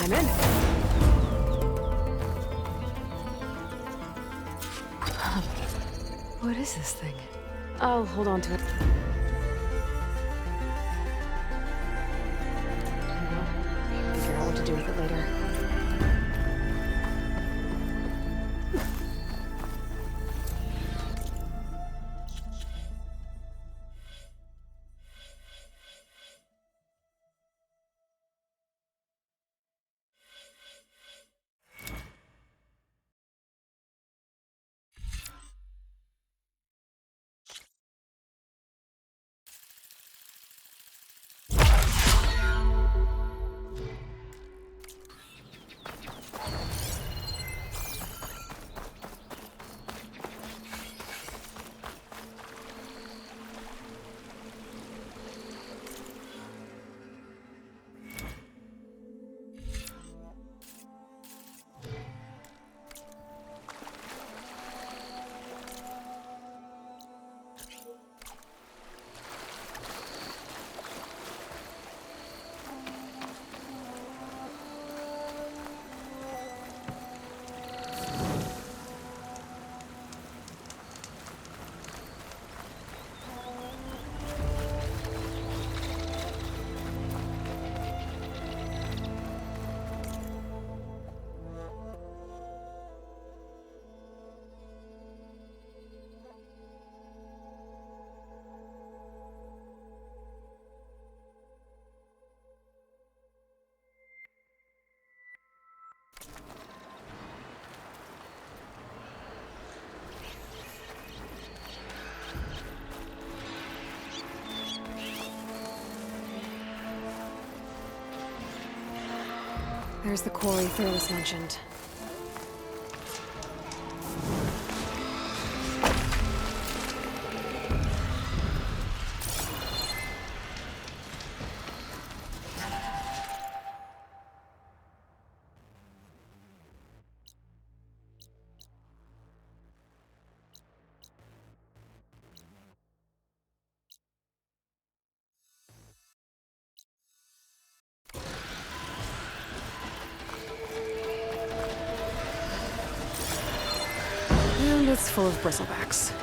I'm in. What is this thing? I'll hold on to it. Figure out what to do with it later. There's the quarry Fearless mentioned. And it's full of bristlebacks.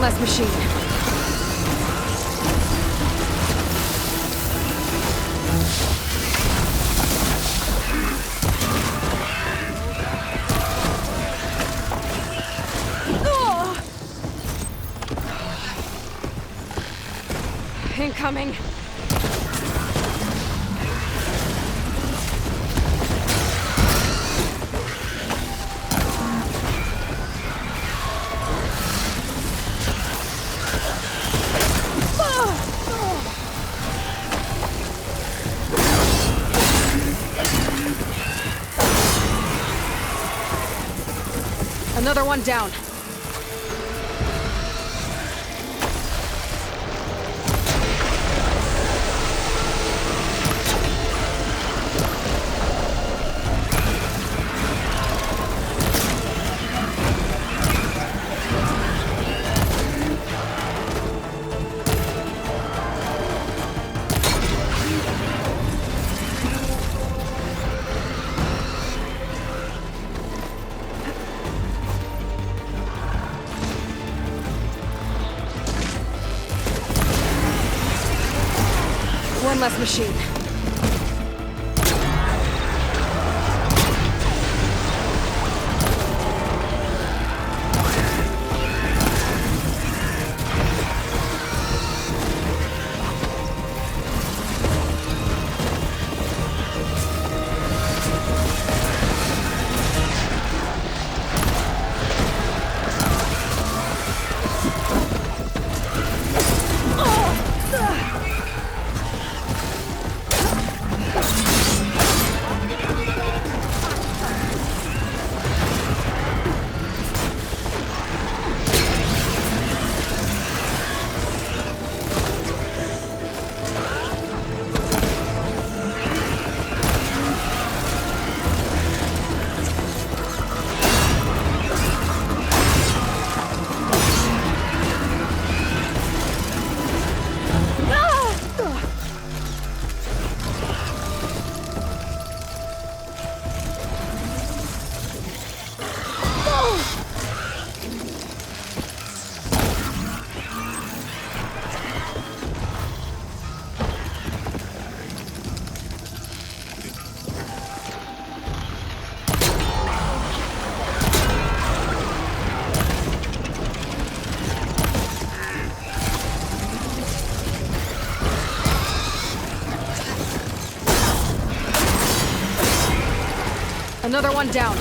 Less machine. Incoming. Another one down. less machine. Another one down.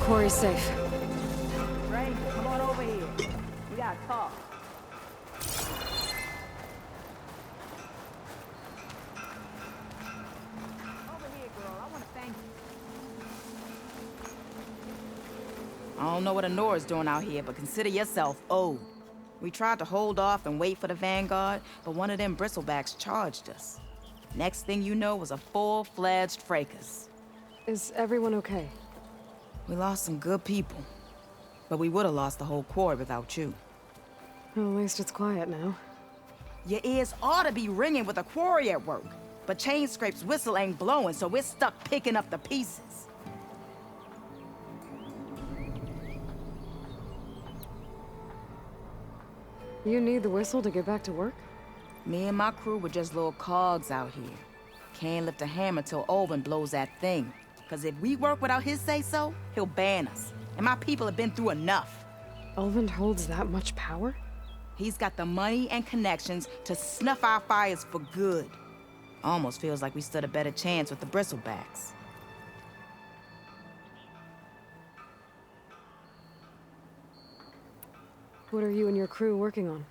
Quarry's safe. Ray, come on over here. We gotta talk. Over here, girl. I wanna thank you. I don't know what Honora's doing out here, but consider yourself owed. We tried to hold off and wait for the Vanguard, but one of them bristlebacks charged us. Next thing you know was a full-fledged fracas. Is everyone okay? We lost some good people, but we would have lost the whole quarry without you. Well, at least it's quiet now. Your ears ought to be ringing with a quarry at work, but Chain Scrape's whistle ain't blowing, so we're stuck picking up the pieces. You need the whistle to get back to work? Me and my crew were just little cogs out here. Can't lift a hammer till Olvin blows that thing. Because if we work without his say-so, he'll ban us. And my people have been through enough. Olvin holds that much power? He's got the money and connections to snuff our fires for good. Almost feels like we stood a better chance with the bristlebacks. What are you and your crew working on?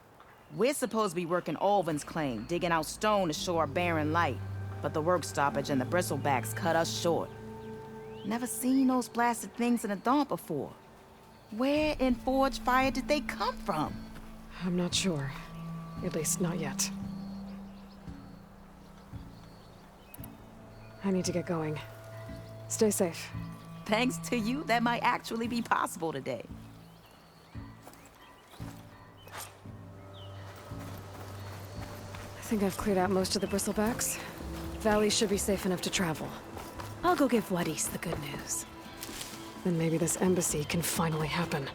We're supposed to be working Olvin's claim, digging out stone to show our barren light. But the work stoppage and the bristlebacks cut us short. Never seen those blasted things in a Dawn before. Where in Forge Fire did they come from? I'm not sure. At least not yet. I need to get going. Stay safe. Thanks to you, that might actually be possible today. I think I've cleared out most of the bristlebacks. Valley should be safe enough to travel. I'll go give Wadis the good news. Then maybe this embassy can finally happen.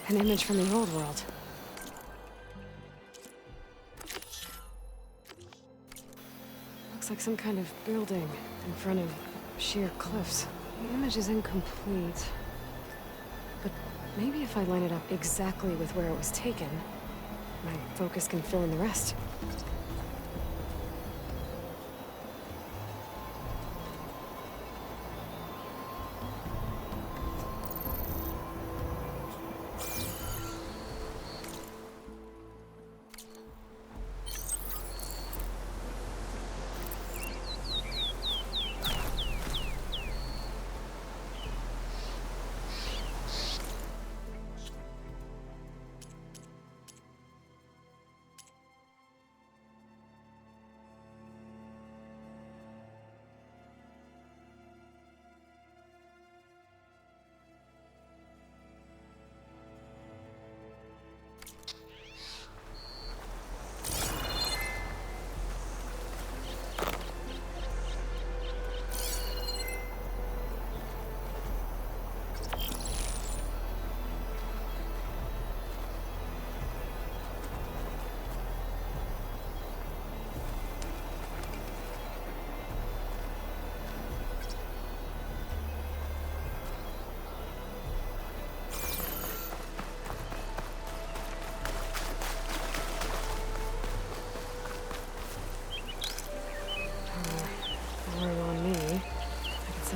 An image from the old world. Looks like some kind of building in front of sheer cliffs. The image is incomplete. But maybe if I line it up exactly with where it was taken, my focus can fill in the rest.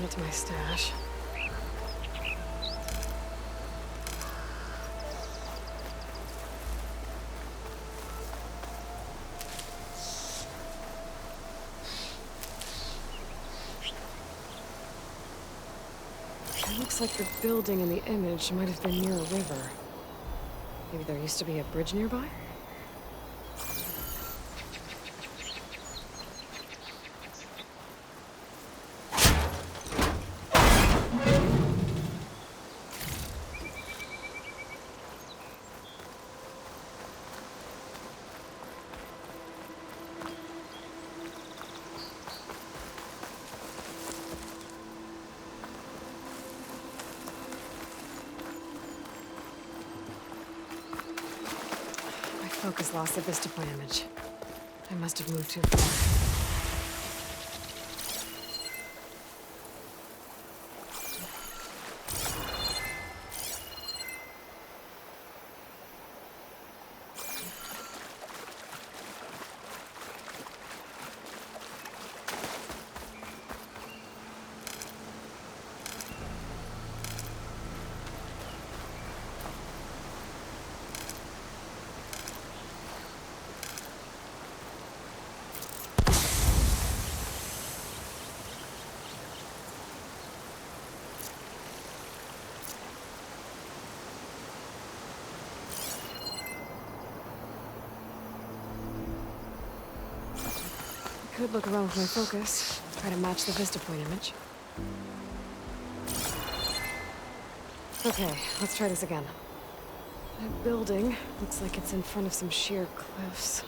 To my stash. It looks like the building in the image might have been near a river. Maybe there used to be a bridge nearby? Focus lost the vista point image. I must have moved too far. Could look around with my focus, try to match the vista point image. Okay, let's try this again. That building looks like it's in front of some sheer cliffs.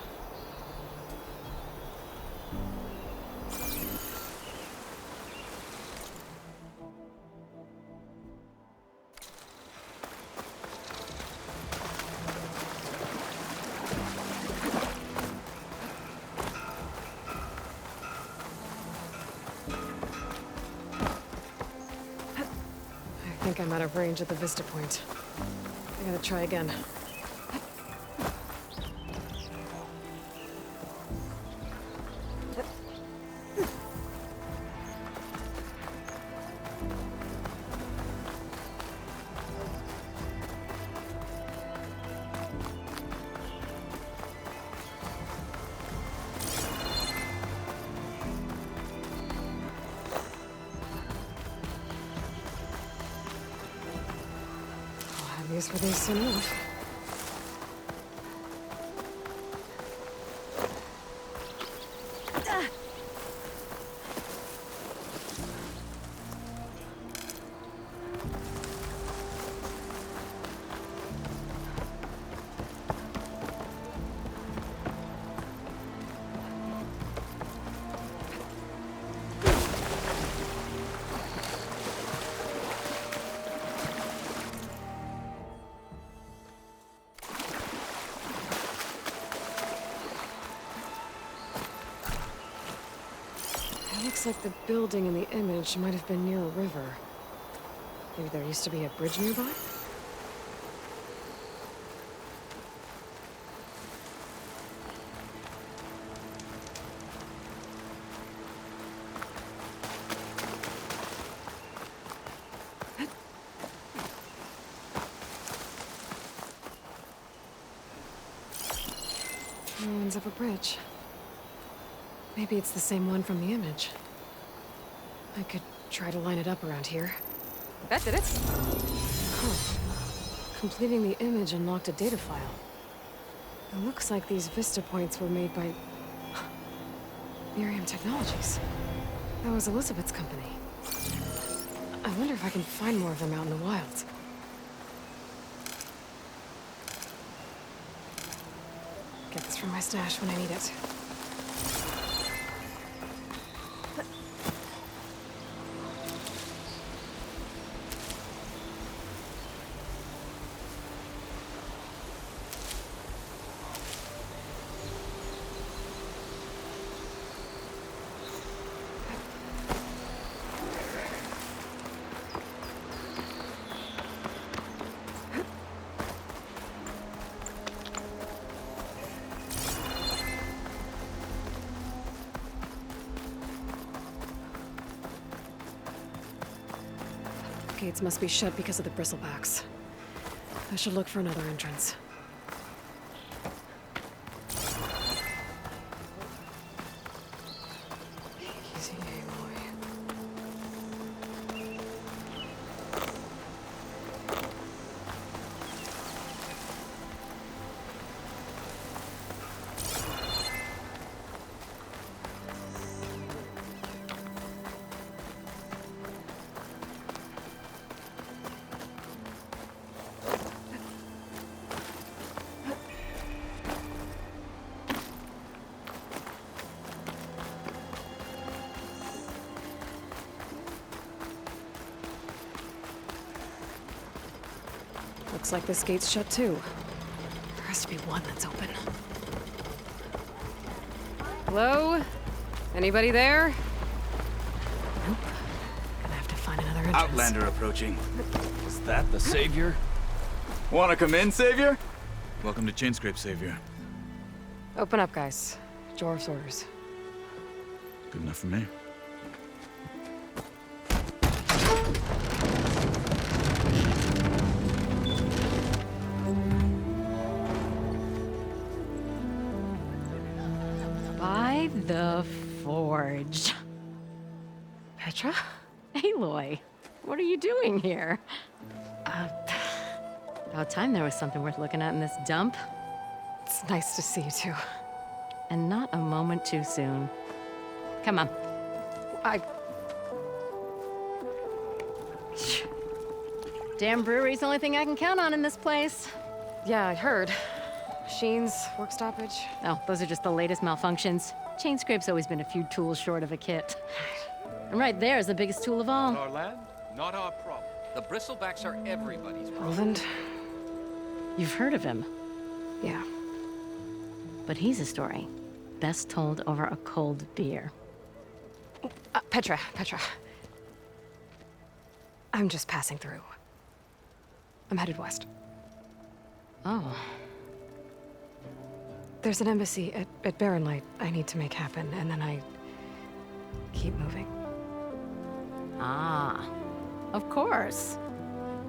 I think I'm out of range at the vista point. I gotta try again. Use for these soon enough. Looks like the building in the image might have been near a river. Maybe there used to be a bridge nearby? Ruins of a bridge. Maybe it's the same one from the image. I could try to line it up around here. That did it. Huh. Completing the image unlocked a data file. It looks like these vista points were made by Miriam Technologies. That was Elizabeth's company. I wonder if I can find more of them out in the wilds. Get this from my stash when I need it. Gates must be shut because of the bristlebacks. I should look for another entrance. Easy, boy. Looks like this gate's shut too. There has to be one that's open. Hello? Anybody there? Nope. Gonna have to find another entrance. Outlander approaching. Is that the Savior? Wanna come in, Savior? Welcome to Chainscrape, Savior. Open up, guys. Jor's orders. Good enough for me. By the forge. Petra? Aloy, what are you doing here? About time there was something worth looking at in this dump. It's nice to see you too. And not a moment too soon. Come on. Damn brewery's the only thing I can count on in this place. Yeah, I heard. Machines, work stoppage. Oh, those are just the latest malfunctions. Chainscrape's always been a few tools short of a kit. And right there is the biggest tool of all. Our land, not our problem. The bristlebacks are everybody's problem. Roland? You've heard of him, Yeah. but he's a story best told over a cold beer. Petra. I'm just passing through. I'm headed west. Oh, There's an embassy at Barren Light I need to make happen, and then I keep moving. ah, of course.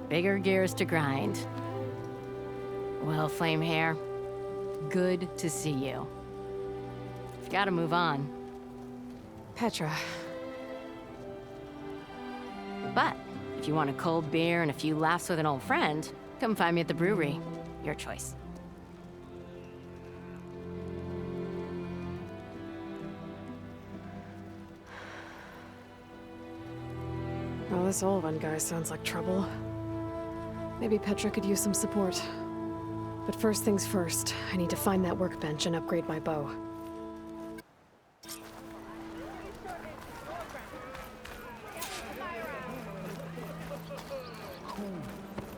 Bigger gears to grind. Well, Flame Hair, good to see you. You've got to move on. Petra. But if you want a cold beer and a few laughs with an old friend, come find me at the brewery. Your choice. Well, this Olvan guy sounds like trouble. Maybe Petra could use some support. But first things first, I need to find that workbench and upgrade my bow.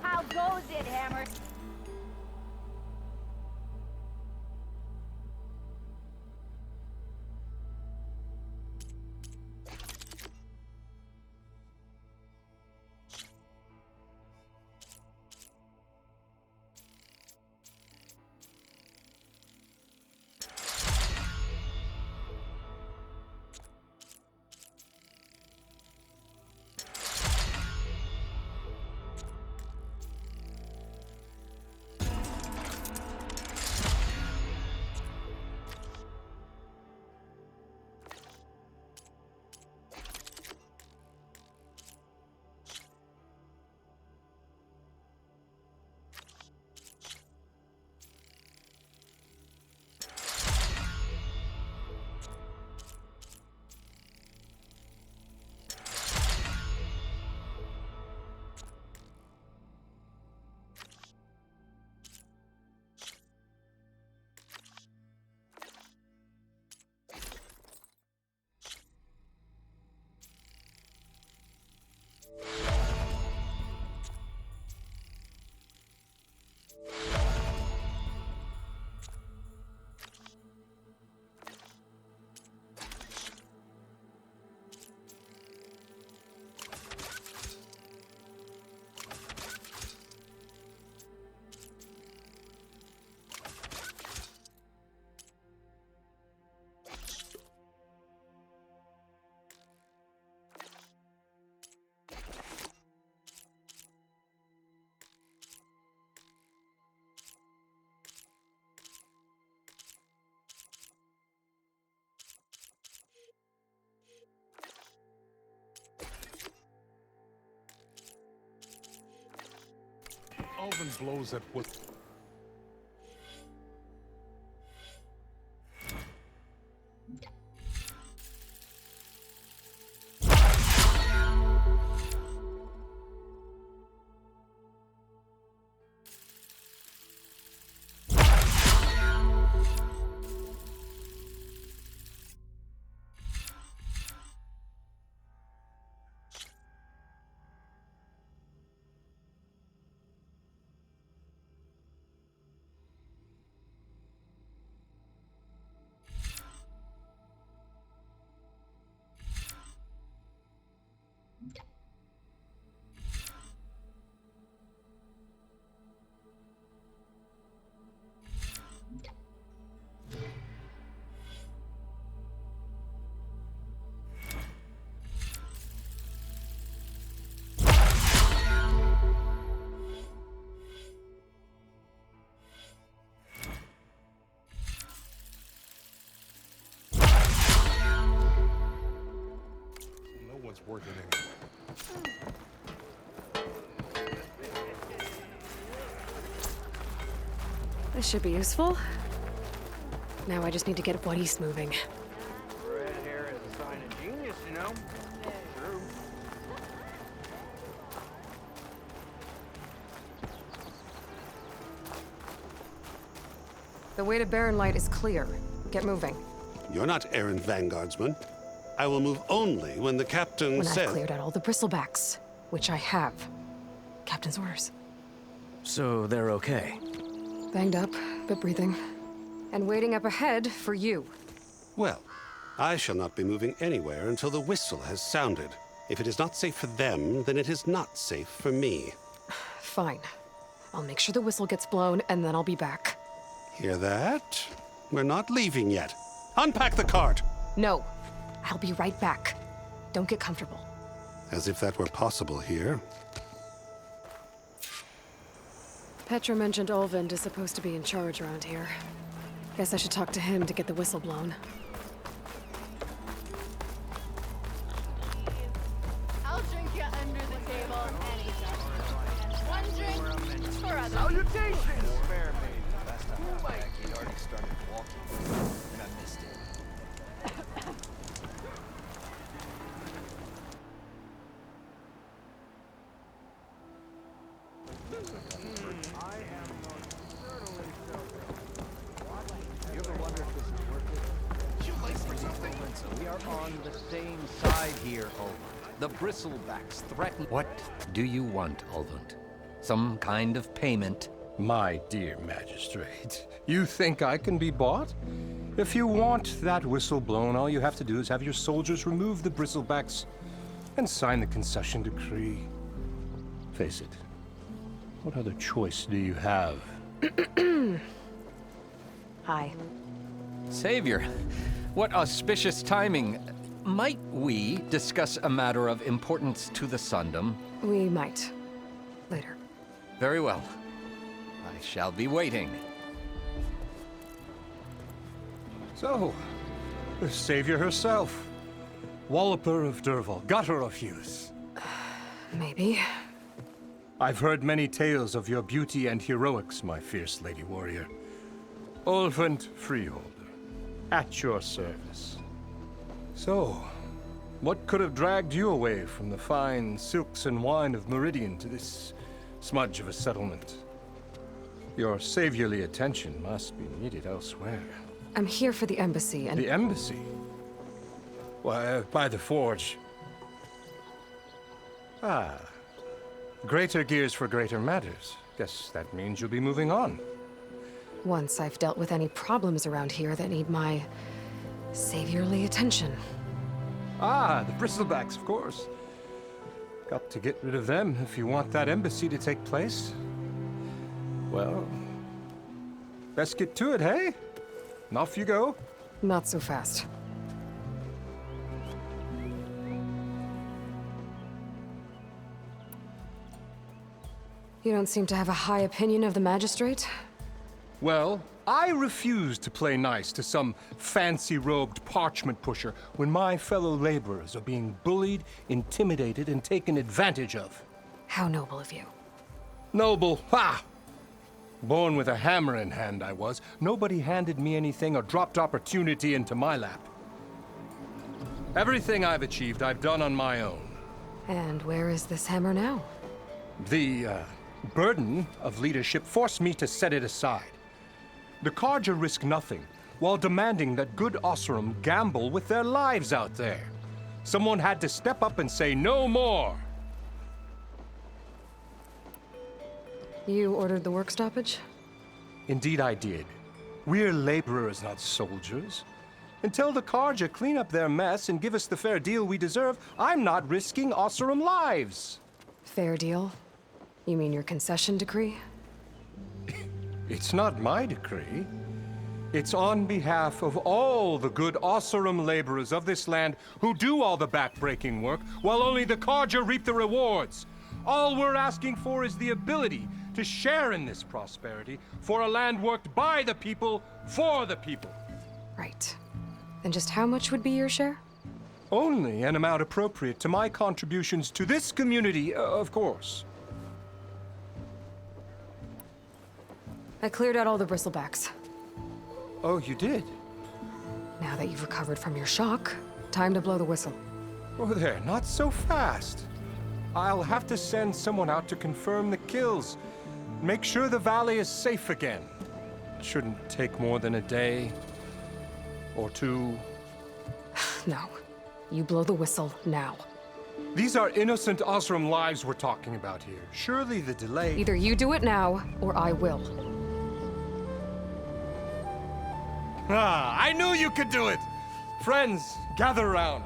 How goes it, Hammer? Alvin blows that whistle. Working in. This should be useful. Now I just need to get Wadis moving. Red hair is a sign of genius, you know? True. The way to Barren Light is clear. Get moving. You're not errand vanguardsman. I will move only when the captain When says... I've cleared out all the bristlebacks, which I have. Captain's orders. So they're okay? Banged up, but breathing. And waiting up ahead for you. Well, I shall not be moving anywhere until the whistle has sounded. If it is not safe for them, then it is not safe for me. Fine. I'll make sure the whistle gets blown, and then I'll be back. Hear that? We're not leaving yet. Unpack the cart! No. I'll be right back. Don't get comfortable. As if that were possible here. Petra mentioned Olvind is supposed to be in charge around here. Guess I should talk to him to get the whistle blown. I'll drink you under the table anytime. One drink for others. Salutations! Spare me. Last time I was back, he'd already started walking, and I missed it. You ever wonder if this is worth it? You late for something? We are on the same side here, Olvin. The bristlebacks threaten... What do you want, Olvin? Some kind of payment? My dear magistrate, you think I can be bought? If you want that whistle blown, all you have to do is have your soldiers remove the bristlebacks and sign the concession decree. Face it, what other choice do you have? Hi. Savior, what auspicious timing. Might we discuss a matter of importance to the Sundom? We might. Later. Very well. I shall be waiting. So, the savior herself. Walloper of Derval, gutter of youth. Maybe. I've heard many tales of your beauty and heroics, my fierce lady warrior. Olvin Freeholder, at your service. So, what could have dragged you away from the fine silks and wine of Meridian to this smudge of a settlement? Your saviorly attention must be needed elsewhere. I'm here for the embassy and... The embassy? Why, by the forge. Ah. Greater gears for greater matters. Guess that means you'll be moving on. Once I've dealt with any problems around here that need my saviorly attention. Ah, the bristlebacks, of course. Got to get rid of them if you want that embassy to take place. Well, best get to it, hey? And off you go. Not so fast. You don't seem to have a high opinion of the magistrate? Well, I refuse to play nice to some fancy-robed parchment pusher when my fellow laborers are being bullied, intimidated, and taken advantage of. How noble of you. Noble, ha! Born with a hammer in hand, I was. Nobody handed me anything or dropped opportunity into my lap. Everything I've achieved, I've done on my own. And where is this hammer now? The burden of leadership forced me to set it aside. The Carja risk nothing, while demanding that good Osram gamble with their lives out there. Someone had to step up and say no more. You ordered the work stoppage? Indeed I did. We're laborers, not soldiers. Until the Carja clean up their mess and give us the fair deal we deserve, I'm not risking Osram lives. Fair deal? You mean your concession decree? It's not my decree. It's on behalf of all the good Osram laborers of this land who do all the back-breaking work, while only the Carja reap the rewards. All we're asking for is the ability to share in this prosperity for a land worked by the people, for the people. Right. And just how much would be your share? Only an amount appropriate to my contributions to this community, of course. I cleared out all the bristlebacks. Oh, you did? Now that you've recovered from your shock, time to blow the whistle. Oh, there, not so fast. I'll have to send someone out to confirm the kills. Make sure the valley is safe again. It shouldn't take more than a day or two. No. You blow the whistle now. These are innocent Osram lives we're talking about here. Surely the delay... Either you do it now, or I will. Ah, I knew you could do it! Friends, gather around.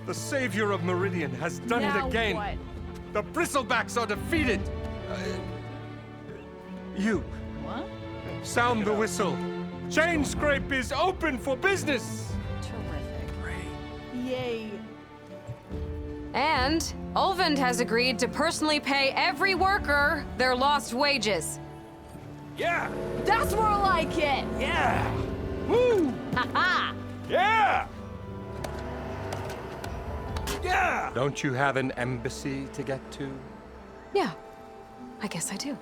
The savior of Meridian has done it again. What? The bristlebacks are defeated. You. What? Sound the whistle. Chain Scrape is open for business. Terrific. Yay. And Ulvund has agreed to personally pay every worker their lost wages. Yeah! That's more like it! Yeah! Woo! Ha-ha! Yeah! Yeah! Don't you have an embassy to get to? Yeah, I guess I do.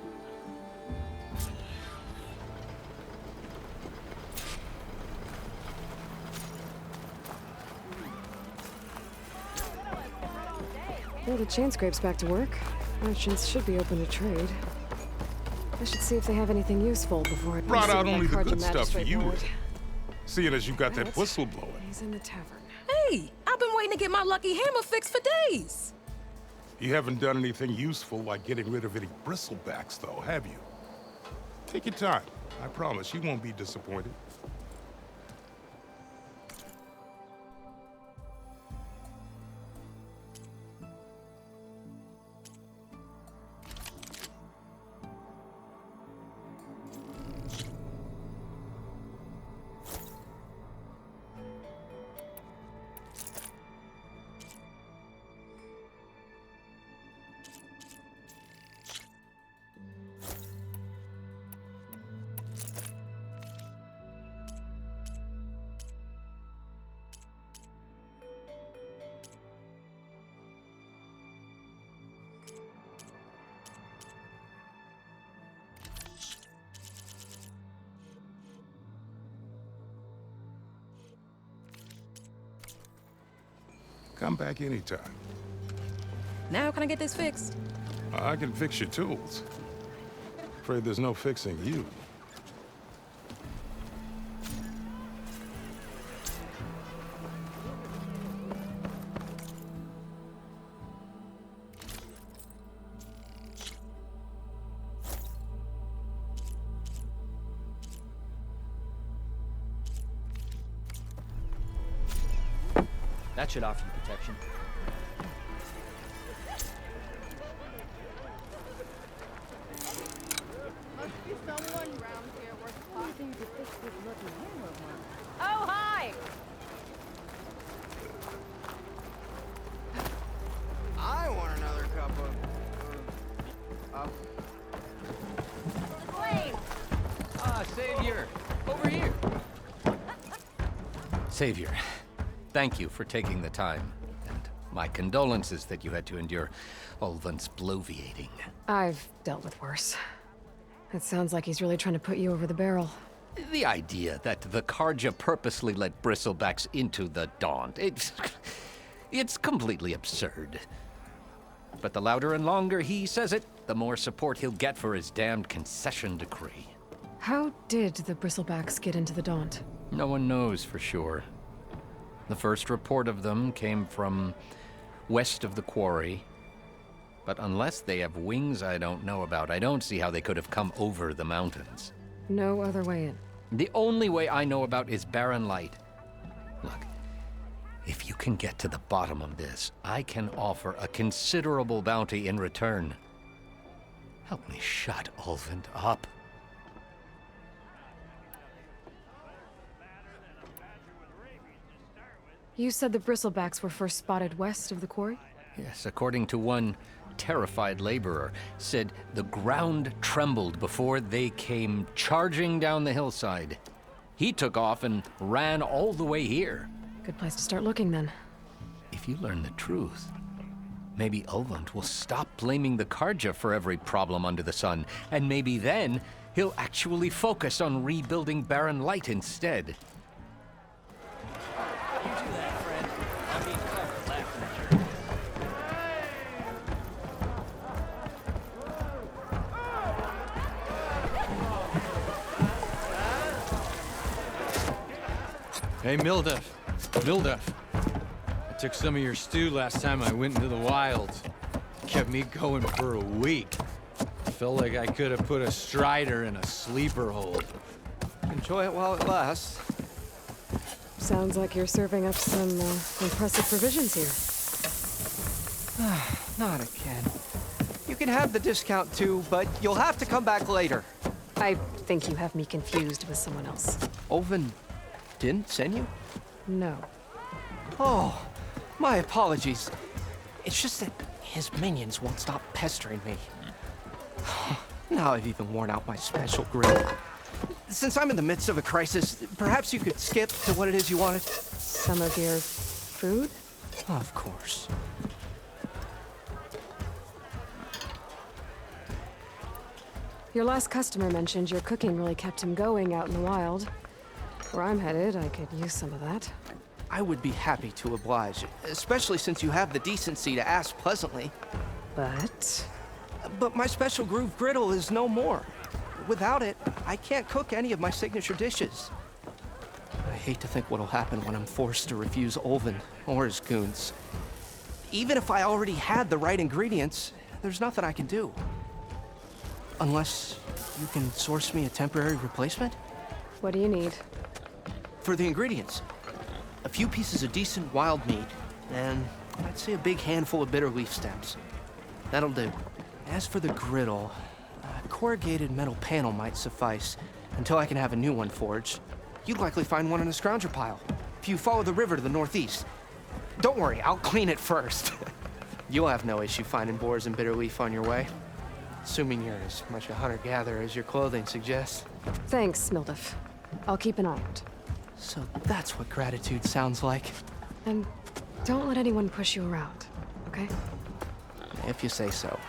Well, the chain scrape's back to work. Merchants should be open to trade. I should see if they have anything useful before I brought out only the Carja good stuff for magistrate you. lord. Seeing as you got that whistle blowing. He's in the tavern. Hey, I've been waiting to get my lucky hammer fixed for days. You haven't done anything useful like getting rid of any bristlebacks, though, have you? Take your time. I promise you won't be disappointed. Come back anytime. Now can I get this fixed? I can fix your tools. Afraid there's no fixing you. That should offer you protection. Must be someone around here worth talking to fix this looking hammer of mine. Oh, hi! I want another cup of... Flame! Ah, Savior! Over here! Savior, thank you for taking the time and My condolences that you had to endure Ulven's bloviating. I've dealt with worse. It sounds like he's really trying to put you over the barrel. The idea that the Karja purposely let bristlebacks into the Daunt, it's completely absurd. But the louder and longer he says it, the more support he'll get for his damned concession decree. How did the bristlebacks get into the Daunt? No one knows for sure. The first report of them came from west of the quarry. But unless they have wings I don't know about, I don't see how they could have come over the mountains. No other way in. The only way I know about is barren light. Look, if you can get to the bottom of this, I can offer a considerable bounty in return. Help me shut Ulven up. You said the bristlebacks were first spotted west of the quarry? Yes, according to one terrified laborer, said the ground trembled before they came charging down the hillside. He took off and ran all the way here. Good place to start looking, then. If you learn the truth, maybe Ulvund will stop blaming the Karja for every problem under the sun, and maybe then he'll actually focus on rebuilding Barren Light instead. Hey, Mildef. Mildef. I took some of your stew last time I went into the wilds. Kept me going for a week. Felt like I could have put a strider in a sleeper hold. Enjoy it while it lasts. Sounds like you're serving up some impressive provisions here. Not again. You can have the discount too, but you'll have to come back later. I think you have me confused with someone else. Ulven didn't send you? No. Oh, my apologies. It's just that his minions won't stop pestering me. Now I've even worn out my special grill. Since I'm in the midst of a crisis, perhaps you could skip to what it is you wanted? Some of your food? Of course. Your last customer mentioned your cooking really kept him going out in the wild. Where I'm headed, I could use some of that. I would be happy to oblige, especially since you have the decency to ask pleasantly. But my special groove griddle is no more. Without it, I can't cook any of my signature dishes. I hate to think what'll happen when I'm forced to refuse Ulven or his goons. Even if I already had the right ingredients, there's nothing I can do. Unless you can source me a temporary replacement? What do you need? For the ingredients, a few pieces of decent wild meat, and I'd say a big handful of bitter leaf stems. That'll do. As for the griddle, a corrugated metal panel might suffice until I can have a new one forged. You'd likely find one in a scrounger pile, if you follow the river to the northeast. Don't worry, I'll clean it first. You'll have no issue finding boars and bitter leaf on your way. Assuming you're as much a hunter-gatherer as your clothing suggests. Thanks, Mildef. I'll keep an eye out. So that's what gratitude sounds like. And don't let anyone push you around, okay? If you say so.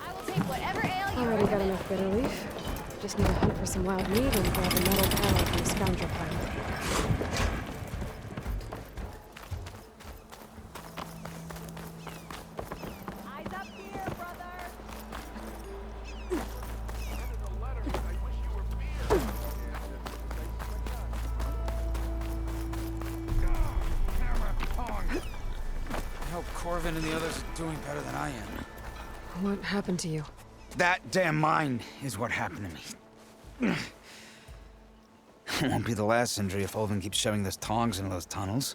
I will take whatever ale you Already got enough bitter leaf. Just need to hunt for some wild meat and grab a metal panel from the scoundrel pile. Corvin and the others are doing better than I am. What happened to you? That damn mine is what happened to me. It won't be the last injury if Ulven keeps shoving those tongs into those tunnels.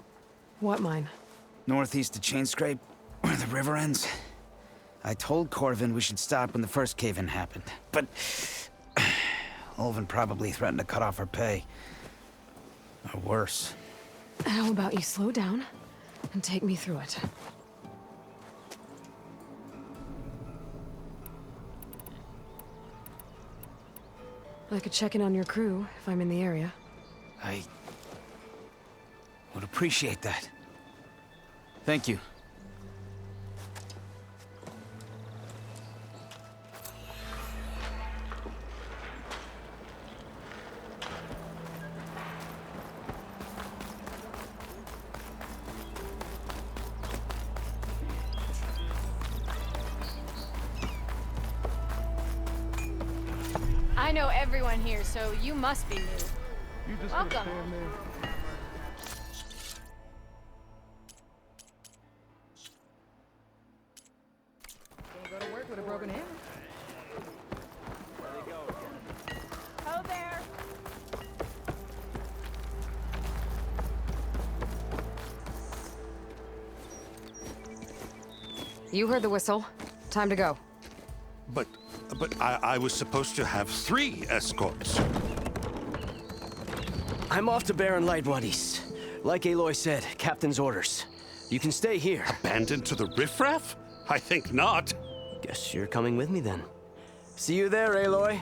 What mine? Northeast of Chainscrape, where the river ends. I told Corvin we should stop when the first cave-in happened, but Ulven probably threatened to cut off her pay. Or worse. How about you slow down and take me through it? I could check in on your crew if I'm in the area. I would appreciate that. Thank you. I know everyone here, so you must be new. You just Welcome. gonna stand there? Can't go to work with a broken hammer. There they go again. Ho there. You heard the whistle. Time to go. But I was supposed to have 3 escorts. I'm off to Barren Light, Wadis. Like Aloy said, captain's orders. You can stay here. Abandoned to the riffraff? I think not. Guess you're coming with me then. See you there, Aloy.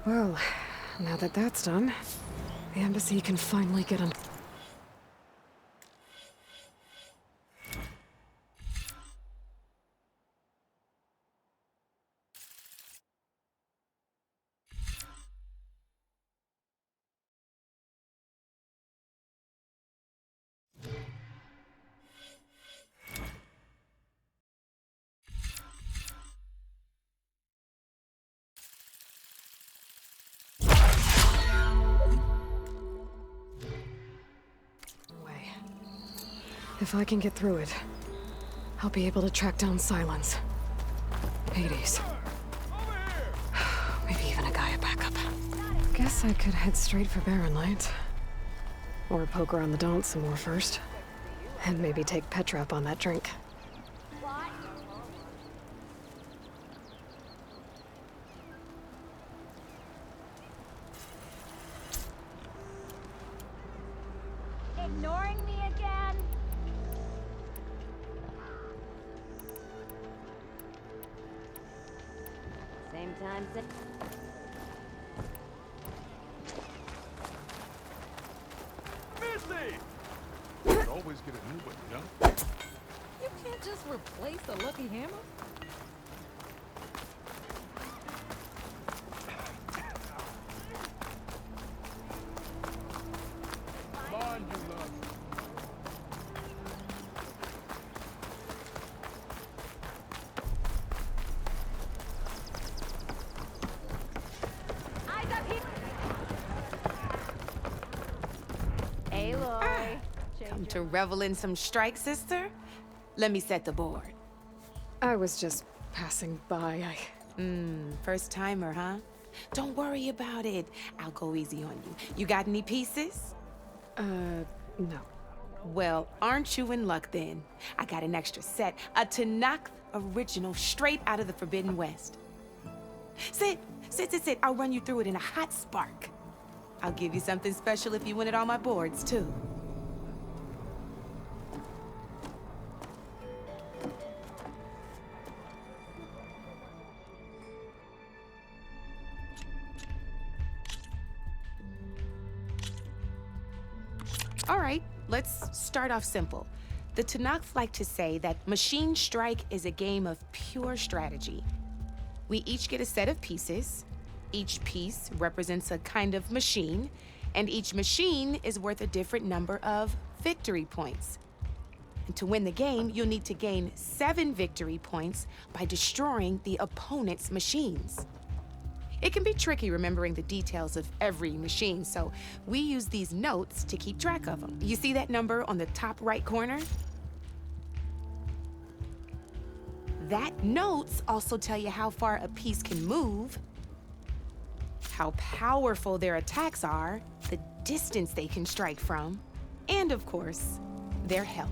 Well, now that that's done, the embassy can finally get on. If I can get through it, I'll be able to track down Silence, Hades, maybe even a Gaia backup. Guess I could head straight for Barren Light. Or poke around the Daunt some more first. And maybe take Petra up on that drink. Ignoring me again? Same time, Missy! You always get a new one, you know? You can't just replace the lucky hammer. Come on, you love. Aloy. Come to revel in some strike, sister? Let me set the board. I was just passing by. First timer, huh? Don't worry about it. I'll go easy on you. You got any pieces? No. Well, aren't you in luck then? I got an extra set, a Tanakh original straight out of the Forbidden West. Sit. I'll run you through it in a hot spark. I'll give you something special if you win it on my boards, too. All right, let's start off simple. The Tanakh like to say that Machine Strike is a game of pure strategy. We each get a set of pieces. Each piece represents a kind of machine, and each machine is worth a different number of victory points. And to win the game, you'll need to gain 7 victory points by destroying the opponent's machines. It can be tricky remembering the details of every machine, so we use these notes to keep track of them. You see that number on the top right corner? That notes also tell you how far a piece can move, how powerful their attacks are, the distance they can strike from, And of course, their health.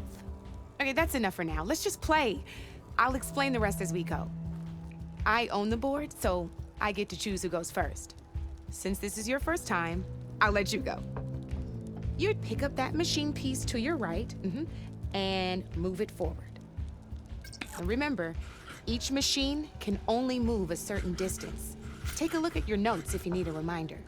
Okay, that's enough for now. Let's just play. I'll explain the rest as we go. I own the board, so I get to choose who goes first. Since this is your first time, I'll let you go. You'd pick up that machine piece to your right, and move it forward. And remember, each machine can only move a certain distance. Take a look at your notes if you need a reminder.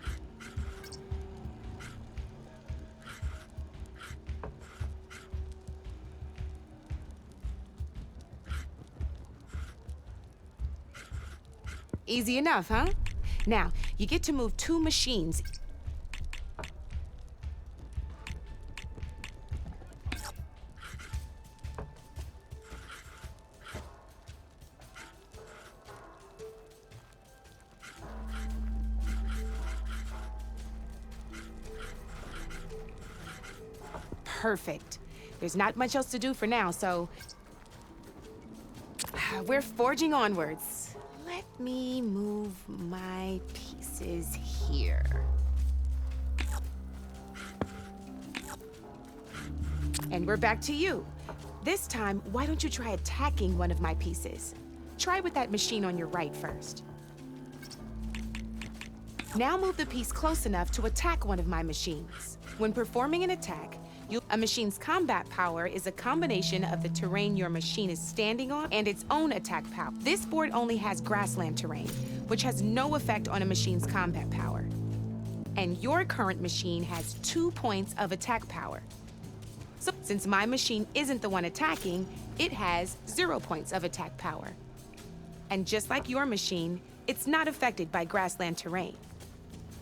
Easy enough, huh? Now, you get to move 2 machines. Perfect. There's not much else to do for now, so we're forging onwards. Let me move my pieces here. And we're back to you. This time, why don't you try attacking one of my pieces? Try with that machine on your right first. Now move the piece close enough to attack one of my machines. When performing an attack, a machine's combat power is a combination of the terrain your machine is standing on and its own attack power. This board only has grassland terrain, which has no effect on a machine's combat power. And your current machine has 2 points of attack power. So since my machine isn't the one attacking, it has 0 points of attack power. And just like your machine, it's not affected by grassland terrain.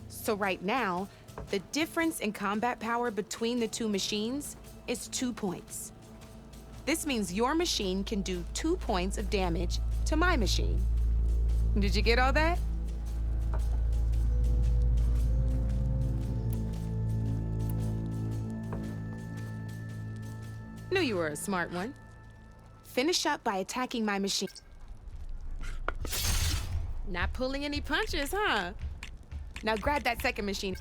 So right now, the difference in combat power between the 2 machines is 2 points. This means your machine can do 2 points of damage to my machine. Did you get all that? Knew you were a smart one. Finish up by attacking my machine. Not pulling any punches, huh? Now grab that second machine.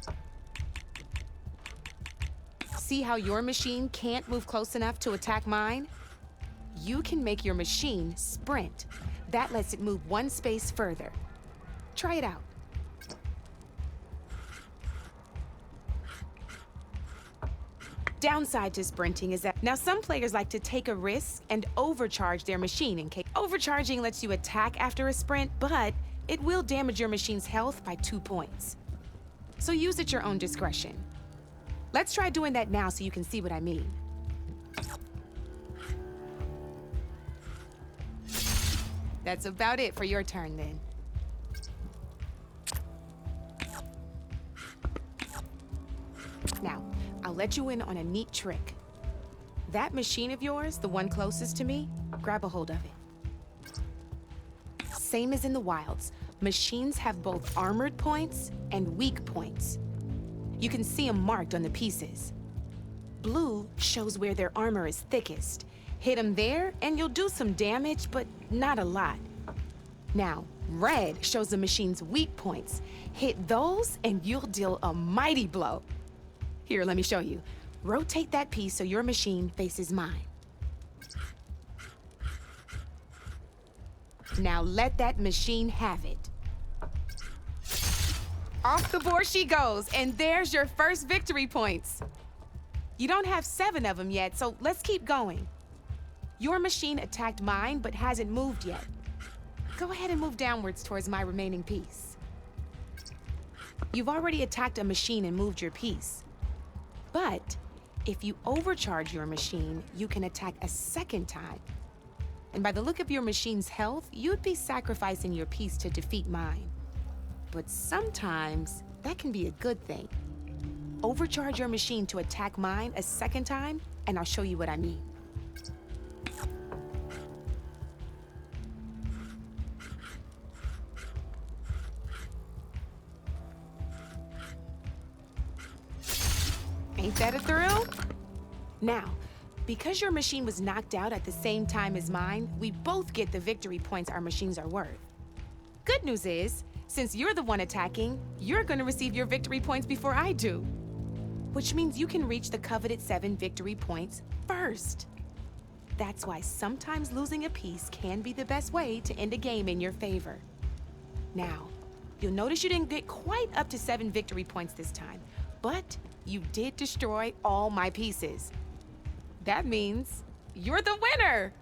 See how your machine can't move close enough to attack mine? You can make your machine sprint. That lets it move 1 space further. Try it out. Downside to sprinting is that now some players like to take a risk and overcharge their machine in case. Overcharging lets you attack after a sprint, but it will damage your machine's health by 2 points. So use at your own discretion. Let's try doing that now so you can see what I mean. That's about it for your turn then. Now, I'll let you in on a neat trick. That machine of yours, the one closest to me, grab a hold of it. Same as in the wilds, machines have both armored points and weak points. You can see them marked on the pieces. Blue shows where their armor is thickest. Hit them there and you'll do some damage, but not a lot. Now, red shows the machine's weak points. Hit those and you'll deal a mighty blow. Here, let me show you. Rotate that piece so your machine faces mine. Now let that machine have it. Off the board she goes, and there's your first victory points. You don't have 7 of them yet, so let's keep going. Your machine attacked mine, but hasn't moved yet. Go ahead and move downwards towards my remaining piece. You've already attacked a machine and moved your piece. But if you overcharge your machine, you can attack a second time. And by the look of your machine's health, you'd be sacrificing your piece to defeat mine. But sometimes, that can be a good thing. Overcharge your machine to attack mine a second time, and I'll show you what I mean. Ain't that a thrill? Now, because your machine was knocked out at the same time as mine, we both get the victory points our machines are worth. Good news is, since you're the one attacking, you're gonna receive your victory points before I do. which means you can reach the coveted 7 victory points first. That's why sometimes losing a piece can be the best way to end a game in your favor. Now, you'll notice you didn't get quite up to 7 victory points this time, but you did destroy all my pieces. That means you're the winner!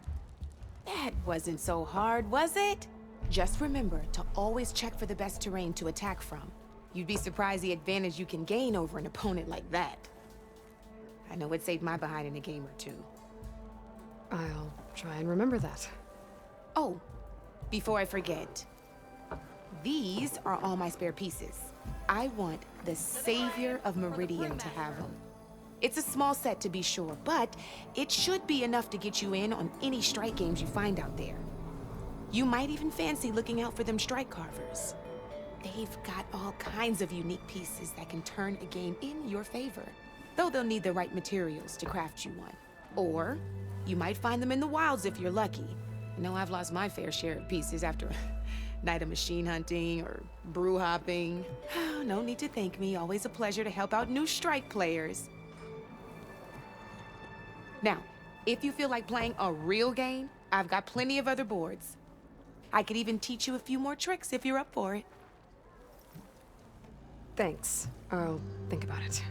That wasn't so hard, was it? Just remember to always check for the best terrain to attack from. You'd be surprised the advantage you can gain over an opponent like that. I know it saved my behind in a game or two. I'll try and remember that. Oh, before I forget, these are all my spare pieces. I want the Savior of Meridian to have them. It's a small set to be sure, but it should be enough to get you in on any strike games you find out there. You might even fancy looking out for them strike carvers. They've got all kinds of unique pieces that can turn a game in your favor, though they'll need the right materials to craft you one. Or you might find them in the wilds if you're lucky. I know I've lost my fair share of pieces after a night of machine hunting or brew hopping. No need to thank me, always a pleasure to help out new strike players. Now, if you feel like playing a real game, I've got plenty of other boards. I could even teach you a few more tricks if you're up for it. Thanks. I'll think about it.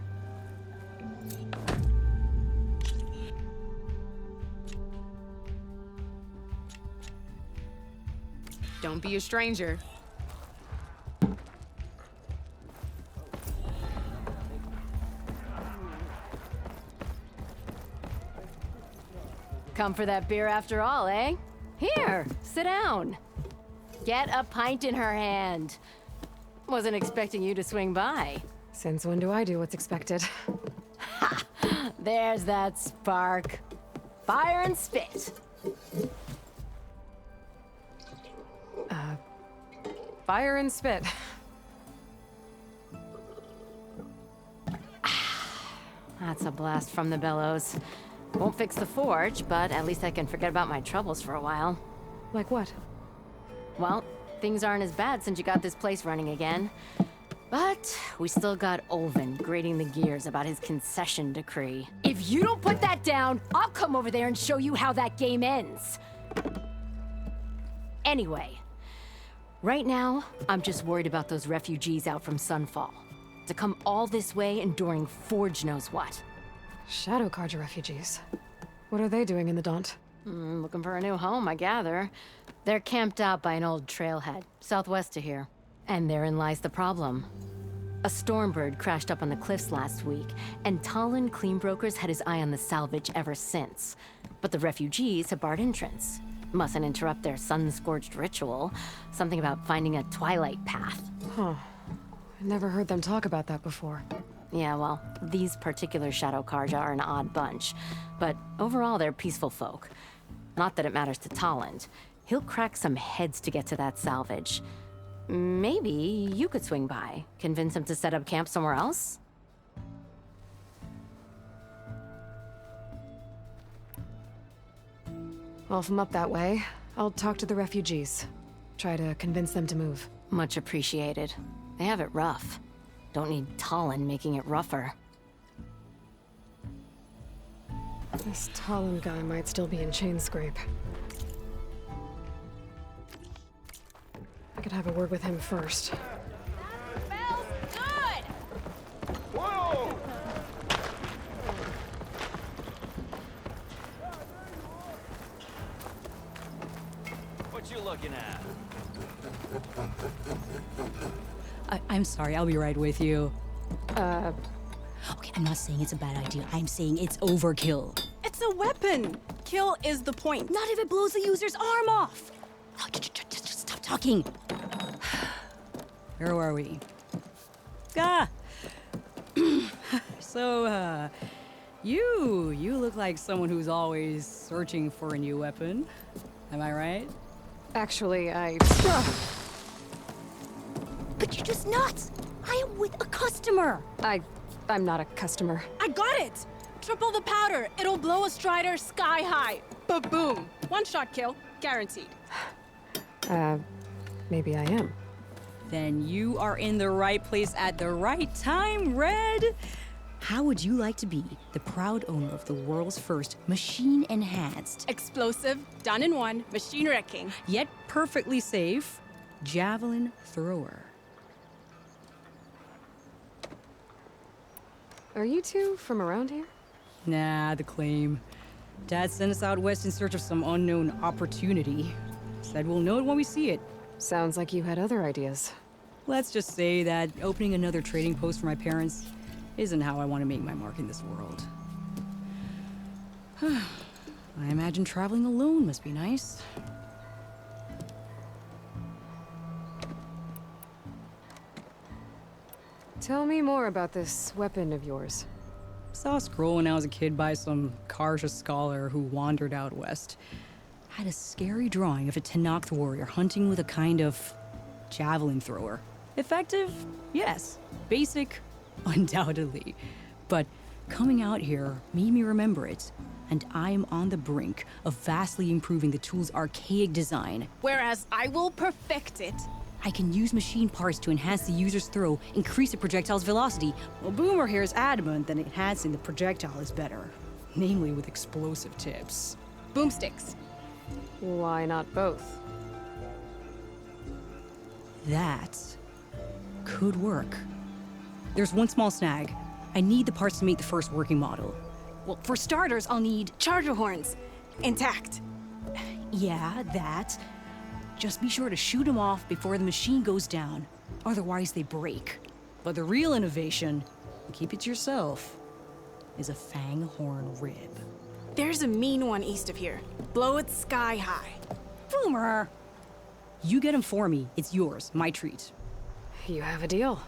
Don't be a stranger. Come for that beer after all, eh? Here, sit down. Get a pint in her hand. Wasn't expecting you to swing by. Since when do I do what's expected? Ha! There's that spark. Fire and spit. Fire and spit. That's a blast from the bellows. Won't fix the forge, but at least I can forget about my troubles for a while. Like what? Well, things aren't as bad since you got this place running again. But we still got Olvin grating the gears about his concession decree. If you don't put that down, I'll come over there and show you how that game ends. Anyway, right now, I'm just worried about those refugees out from Sunfall. To come all this way enduring Forge knows what. Shadow Carja refugees. What are they doing in the Daunt? Looking for a new home, I gather. They're camped out by an old trailhead, southwest of here. And therein lies the problem. A Stormbird crashed up on the cliffs last week, and Talon Cleanbrokers had his eye on the salvage ever since. But the refugees have barred entrance. Mustn't interrupt their sun-scorched ritual. Something about finding a twilight path. Huh. I never heard them talk about that before. Yeah, well, these particular Shadow Carja are an odd bunch. But overall, they're peaceful folk. Not that it matters to Talon. He'll crack some heads to get to that salvage. Maybe you could swing by, convince him to set up camp somewhere else? Well, if I'm up that way, I'll talk to the refugees. Try to convince them to move. Much appreciated. They have it rough. Don't need Talon making it rougher. This Talon guy might still be in Chainscrape. I could have a word with him first. Smells good! Whoa! What you looking at? I'm sorry, I'll be right with you. Okay, I'm not saying it's a bad idea. I'm saying it's overkill. It's a weapon! Kill is the point. Not if it blows the user's arm off! Oh, just stop talking. Where were we? So, you look like someone who's always searching for a new weapon. Am I right? Actually, But you're just nuts! I am with a customer! I'm not a customer. I got it! Triple the powder. It'll blow a Strider sky high. Ba-boom. One-shot kill. Guaranteed. Maybe I am. Then you are in the right place at the right time, Red. How would you like to be the proud owner of the world's first machine-enhanced, Explosive, done in one, machine wrecking, yet perfectly safe, javelin thrower? Are you two from around here? Nah, the claim. Dad sent us out west in search of some unknown opportunity. Said we'll know it when we see it. Sounds like you had other ideas. Let's just say that opening another trading post for my parents isn't how I want to make my mark in this world. I imagine traveling alone must be nice. Tell me more about this weapon of yours. Saw a scroll when I was a kid by some Karja scholar who wandered out west. Had a scary drawing of a Tenakth warrior hunting with a kind of javelin thrower. Effective? Yes. Basic? Undoubtedly. But coming out here made me remember it, and I'm on the brink of vastly improving the tool's archaic design. whereas I will perfect it. I can use machine parts to enhance the user's throw, increase the projectile's velocity. Well, Boomer here is adamant that enhancing the projectile is better, namely with explosive tips. Boomsticks. Why not both? That could work. There's one small snag. I need the parts to make the first working model. Well, for starters, I'll need... Charger horns. Intact. Yeah, that. Just be sure to shoot them off before the machine goes down. Otherwise, they break. But the real innovation, keep it to yourself, is a fang horn rib. There's a mean one east of here. Blow it sky high. Boomer! You get him for me. It's yours. My treat. You have a deal.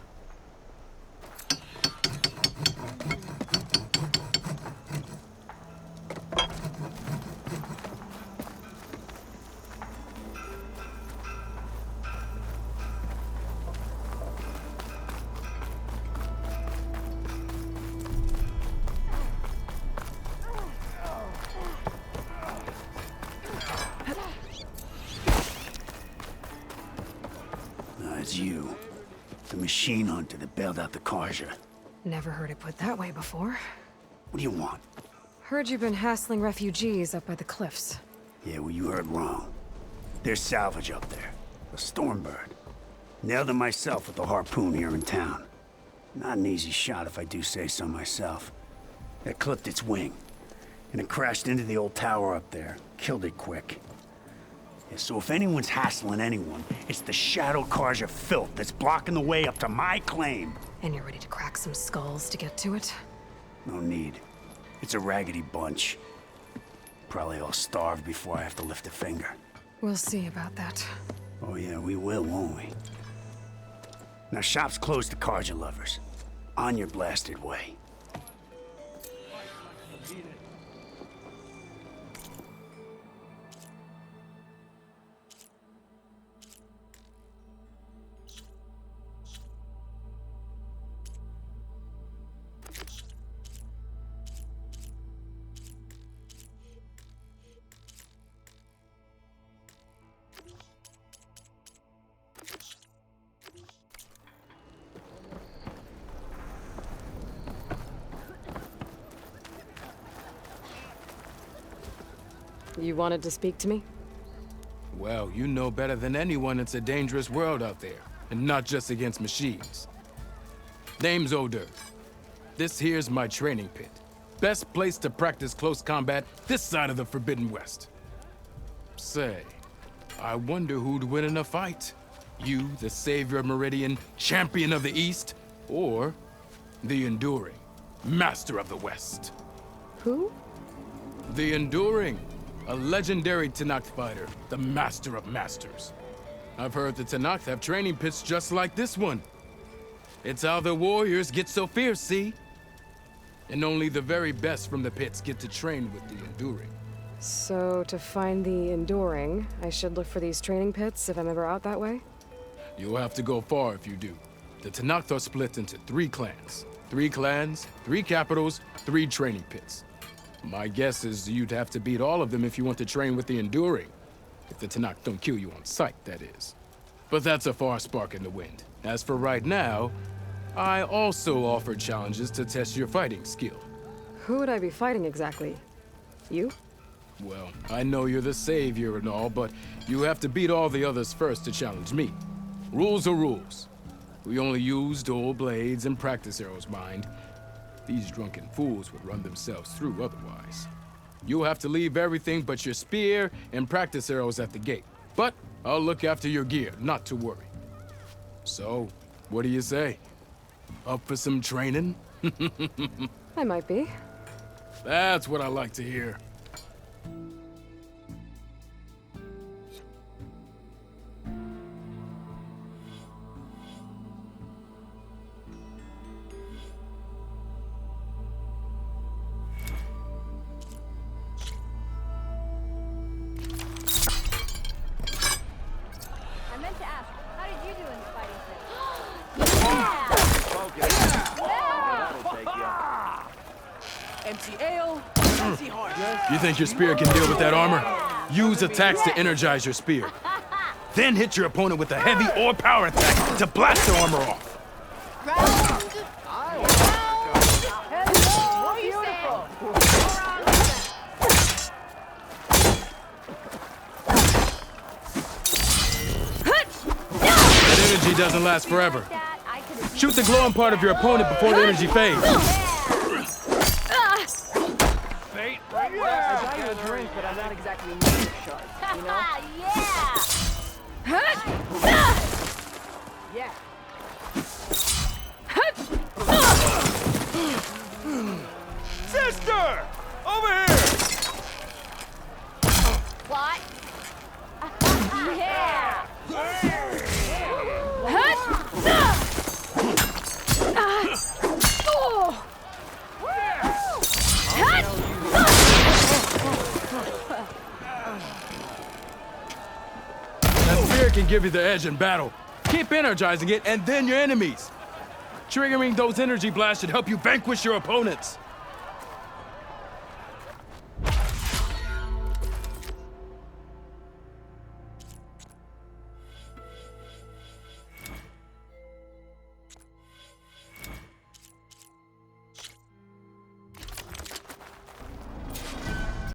It's you. The machine hunter that bailed out the Karja. Never heard it put that way before. What do you want? Heard you've been hassling refugees up by the cliffs. Yeah, well, you heard wrong. There's salvage up there. A Stormbird. Nailed it myself with a harpoon here in town. Not an easy shot if I do say so myself. It clipped its wing, and it crashed into the old tower up there. Killed it quick. Yeah, so if anyone's hassling anyone, it's the Shadow Karja filth that's blocking the way up to my claim. And you're ready to crack some skulls to get to it? No need. It's a raggedy bunch. Probably all starved before I have to lift a finger. We'll see about that. Oh yeah, we will, won't we? Now shop's closed to Karja lovers. On your blasted way. You wanted to speak to me? Well, you know better than anyone it's a dangerous world out there, and not just against machines. Name's Oder. This here's my training pit. Best place to practice close combat this side of the Forbidden West. Say, I wonder who'd win in a fight. You, the savior of Meridian, champion of the East, or the Enduring, master of the West. Who? The Enduring, a legendary Tenakth fighter, the master of masters. I've heard the Tenakth have training pits just like this one. It's how the warriors get so fierce, see? And only the very best from the pits get to train with the Enduring. So, to find the Enduring, I should look for these training pits if I'm ever out that way? You'll have to go far if you do. The Tenakth are split into 3 clans. 3 clans, 3 capitals, 3 training pits. My guess is you'd have to beat all of them if you want to train with the Enduring. If the Tenakth don't kill you on sight, that is. But that's a far spark in the wind. As for right now, I also offer challenges to test your fighting skill. Who would I be fighting exactly? You? Well, I know you're the savior and all, but you have to beat all the others first to challenge me. Rules are rules. We only use dual blades and practice arrows, mind. These drunken fools would run themselves through otherwise. You'll have to leave everything but your spear and practice arrows at the gate. But I'll look after your gear, not to worry. So, what do you say? Up for some training? I might be. That's what I like to hear. Empty ale, empty heart. You think your spear can deal with that armor? Use attacks to energize your spear. Then hit your opponent with a heavy or power attack to blast their armor off. That energy doesn't last forever. Shoot the glowing part of your opponent before the energy fades. I got you a drink, but I'm not exactly near sharp, you know? Yeah. Sister! Over here! What? Yeah! That spear can give you the edge in battle. Keep energizing it, and then your enemies. Triggering those energy blasts should help you vanquish your opponents.